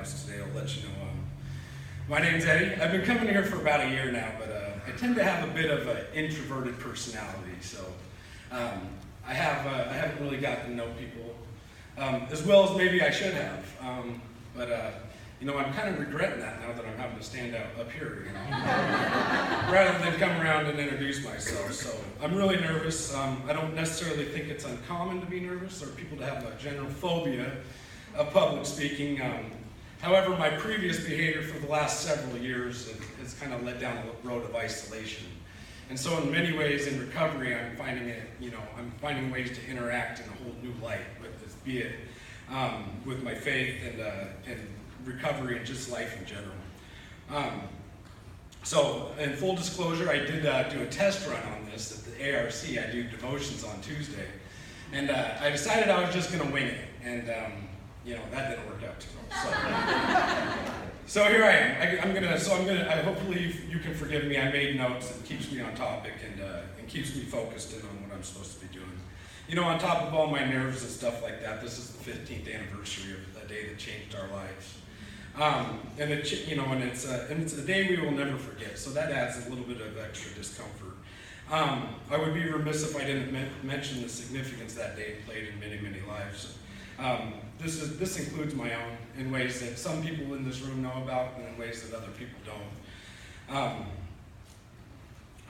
lives today. I'll let you know. My name's Eddie. I've been coming here for about a year now, but I tend to have a bit of an introverted personality, so I haven't really gotten to know people as well as maybe I should have. But I'm kind of regretting that now that I'm having to stand up here, rather than come around and introduce myself. So I'm really nervous. I don't necessarily think it's uncommon to be nervous or people to have a general phobia of public speaking. However, my previous behavior for the last several years has kind of led down a road of isolation. And so in many ways in recovery, I'm finding ways to interact in a whole new light with this, be it with my faith and recovery and just life in general. So in full disclosure, I did do a test run on this at the ARC. I do devotions on Tuesday. And I decided I was just going to wing it. And that didn't work out too well. So here I am. Hopefully you can forgive me. I made notes. It keeps me on topic and keeps me focused in on what I'm supposed to be doing. On top of all my nerves and stuff like that, this is the 15th anniversary of the day that changed our lives. And it's a day we will never forget. So that adds a little bit of extra discomfort. I would be remiss if I didn't mention the significance that day played in many, many lives. This includes my own in ways that some people in this room know about and in ways that other people don't.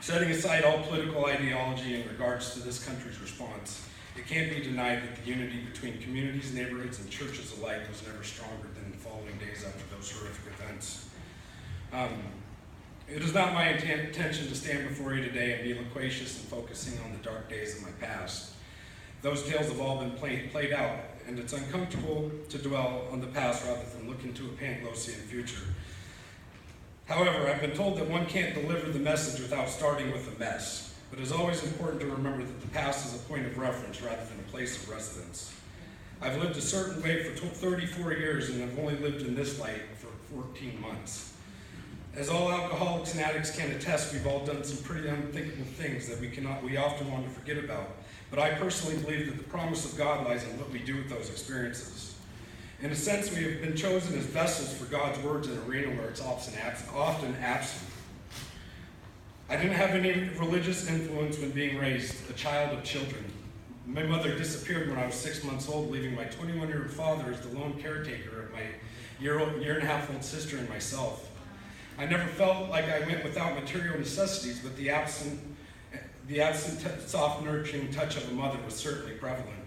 Setting aside all political ideology in regards to this country's response, it can't be denied that the unity between communities, neighborhoods, and churches alike was never stronger than the following days after those horrific events. It is not my intention to stand before you today and be loquacious and focusing on the dark days of my past. Those tales have all been played out, and it's uncomfortable to dwell on the past rather than look into a Panglossian future. However, I've been told that one can't deliver the message without starting with a mess, but it's always important to remember that the past is a point of reference rather than a place of residence. I've lived a certain way for 34 years, and I've only lived in this light for 14 months. As all alcoholics and addicts can attest, we've all done some pretty unthinkable things that we often want to forget about. But I personally believe that the promise of God lies in what we do with those experiences. In a sense, we have been chosen as vessels for God's words in an arena where it's often absent. I didn't have any religious influence when being raised, a child of children. My mother disappeared when I was 6 months old, leaving my 21-year-old father as the lone caretaker of my year-and-a-half-old sister and myself. I never felt like I went without material necessities, but the absent soft, nurturing touch of a mother was certainly prevalent.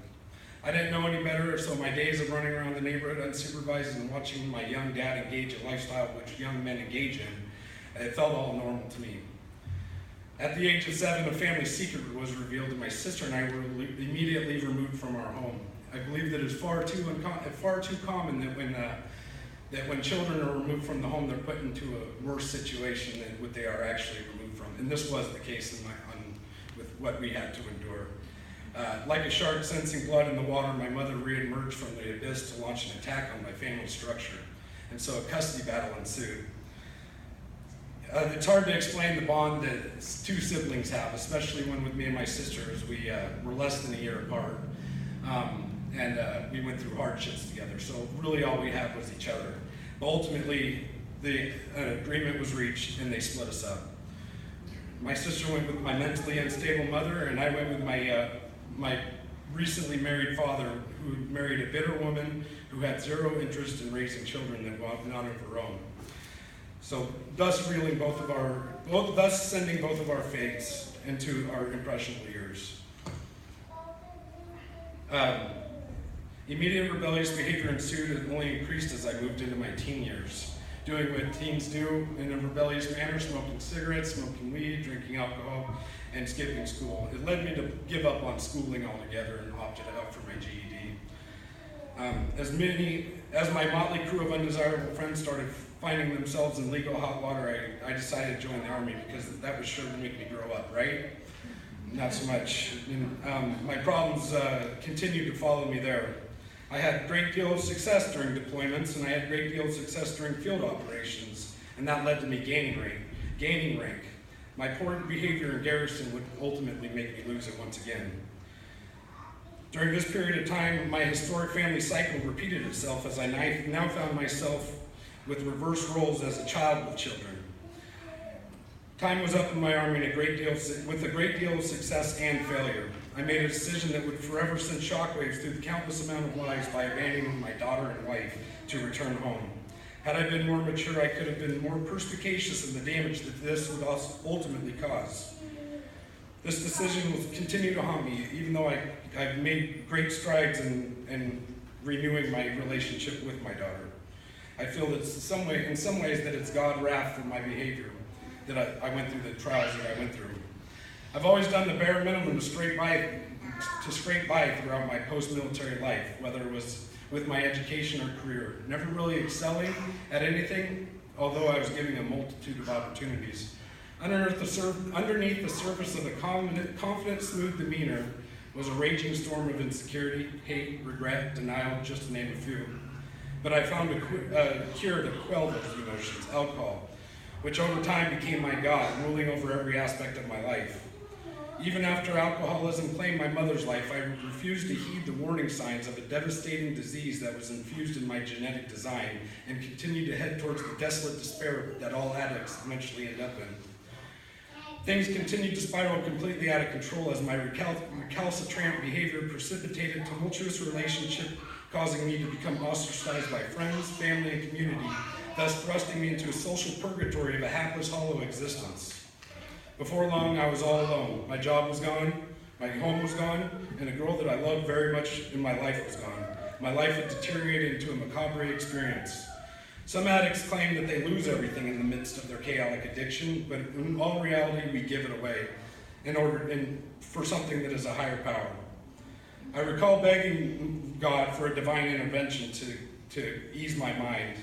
I didn't know any better, so my days of running around the neighborhood unsupervised and watching my young dad engage a lifestyle which young men engage in, it felt all normal to me. At the age of 7, a family secret was revealed, and my sister and I were immediately removed from our home. I believe that it is far too common that when children are removed from the home, they're put into a worse situation than what they are actually removed from. And this was the case with what we had to endure. Like a shark sensing blood in the water, my mother re-emerged from the abyss to launch an attack on my family structure. And so a custody battle ensued. It's hard to explain the bond that two siblings have, especially when with me and my sister, as we were less than a year apart. And we went through hardships together. So really all we had was each other. But ultimately, an agreement was reached and they split us up. My sister went with my mentally unstable mother, and I went with my recently married father, who married a bitter woman who had zero interest in raising children that were not of her own. So thus sending both of our fates into our impressionable years. Immediate rebellious behavior ensued and only increased as I moved into my teen years, doing what teens do in a rebellious manner, smoking cigarettes, smoking weed, drinking alcohol, and skipping school. It led me to give up on schooling altogether and opted out for my GED. As my motley crew of undesirable friends started finding themselves in legal hot water, I decided to join the Army because that was sure to make me grow up, right? Not so much. My problems continued to follow me there. I had a great deal of success during deployments, and I had a great deal of success during field operations, and that led to me gaining rank. My poor behavior in garrison would ultimately make me lose it once again. During this period of time, my historic family cycle repeated itself as I now found myself with reverse roles as a child with children. Time was up in my army with a great deal of success and failure. I made a decision that would forever send shockwaves through the countless amount of lives by abandoning my daughter and wife to return home. Had I been more mature, I could have been more perspicacious in the damage that this would ultimately cause. This decision will continue to haunt me, even though I've made great strides in renewing my relationship with my daughter. I feel that in some ways that it's God's wrath for my behavior, that I went through the trials that I went through. I've always done the bare minimum to scrape by throughout my post-military life, whether it was with my education or career. Never really excelling at anything, although I was given a multitude of opportunities. Underneath the surface of a confident, smooth demeanor was a raging storm of insecurity, hate, regret, denial, just to name a few. But I found a cure to quell those emotions: alcohol, which over time became my God, ruling over every aspect of my life. Even after alcoholism claimed my mother's life, I refused to heed the warning signs of a devastating disease that was infused in my genetic design and continued to head towards the desolate despair that all addicts eventually end up in. Things continued to spiral completely out of control as my recalcitrant behavior precipitated tumultuous relationship, causing me to become ostracized by friends, family, and community, thus thrusting me into a social purgatory of a hapless, hollow existence. Before long, I was all alone. My job was gone, my home was gone, and a girl that I loved very much in my life was gone. My life had deteriorated into a macabre experience. Some addicts claim that they lose everything in the midst of their chaotic addiction, but in all reality, we give it away for something that is a higher power. I recall begging God for a divine intervention to ease my mind.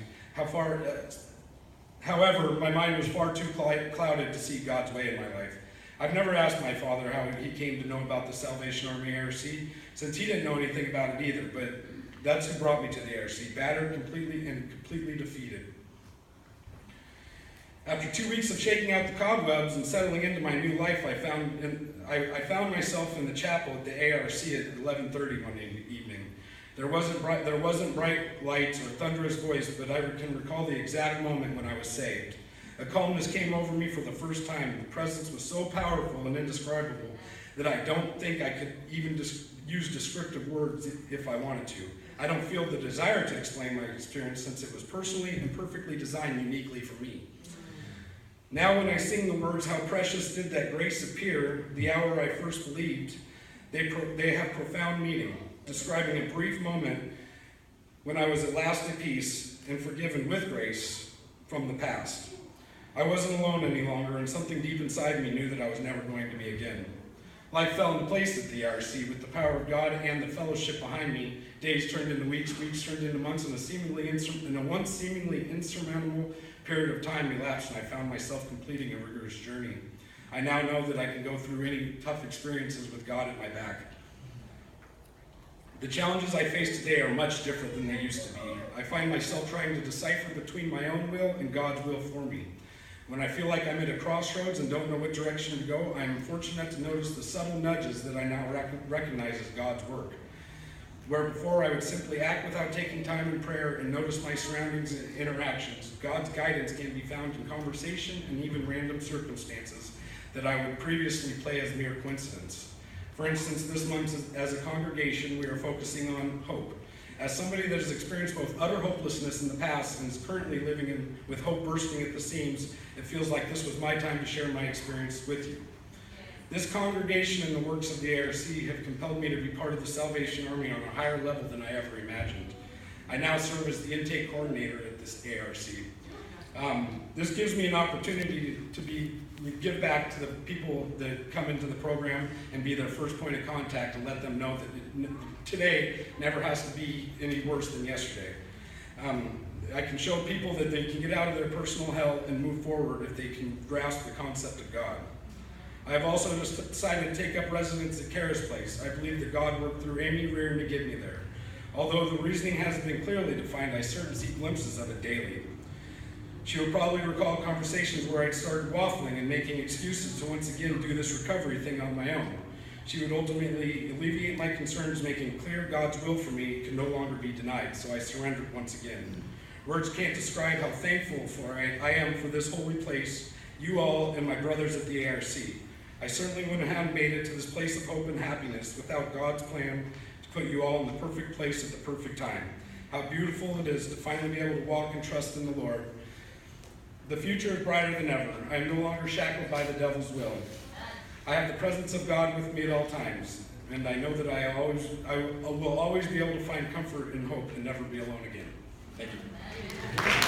However, my mind was far too clouded to see God's way in my life. I've never asked my father how he came to know about the Salvation Army ARC, since he didn't know anything about it either, but that's who brought me to the ARC, battered completely defeated. After 2 weeks of shaking out the cobwebs and settling into my new life, I found myself in the chapel at the ARC at 11:30 one evening. There wasn't bright lights or thunderous voice, but I can recall the exact moment when I was saved. A calmness came over me for the first time. The presence was so powerful and indescribable that I don't think I could even use descriptive words if I wanted to. I don't feel the desire to explain my experience, since it was personally and perfectly designed uniquely for me. Now when I sing the words, "How precious did that grace appear, the hour I first believed," they have profound meaning, describing a brief moment when I was at last at peace and forgiven with grace from the past. I wasn't alone any longer, and something deep inside me knew that I was never going to be again. Life fell into place at the ARC with the power of God and the fellowship behind me. Days turned into weeks, weeks turned into months, and a once seemingly insurmountable period of time elapsed, and I found myself completing a rigorous journey. I now know that I can go through any tough experiences with God at my back. The challenges I face today are much different than they used to be. I find myself trying to decipher between my own will and God's will for me. When I feel like I'm at a crossroads and don't know what direction to go, I am fortunate to notice the subtle nudges that I now recognize as God's work. Where before I would simply act without taking time in prayer and notice my surroundings and interactions, God's guidance can be found in conversation and even random circumstances that I would previously play as mere coincidence. For instance, this month as a congregation, we are focusing on hope. As somebody that has experienced both utter hopelessness in the past and is currently living with hope bursting at the seams, it feels like this was my time to share my experience with you. This congregation and the works of the ARC have compelled me to be part of the Salvation Army on a higher level than I ever imagined. I now serve as the intake coordinator at this ARC. This gives me an opportunity to give back to the people that come into the program and be their first point of contact and let them know that today never has to be any worse than yesterday. I can show people that they can get out of their personal hell and move forward if they can grasp the concept of God. I have also decided to take up residence at Kara's place. I believe that God worked through Amy Reardon to get me there. Although the reasoning hasn't been clearly defined, I certainly see glimpses of it daily. She will probably recall conversations where I'd started waffling and making excuses to once again do this recovery thing on my own. She would ultimately alleviate my concerns, making clear God's will for me could no longer be denied, so I surrendered once again. Words can't describe how thankful I am for this holy place, you all, and my brothers at the ARC. I certainly wouldn't have made it to this place of hope and happiness without God's plan to put you all in the perfect place at the perfect time. How beautiful it is to finally be able to walk and trust in the Lord. The future is brighter than ever. I am no longer shackled by the devil's will. I have the presence of God with me at all times, and I know that I will always be able to find comfort and hope and never be alone again. Thank you.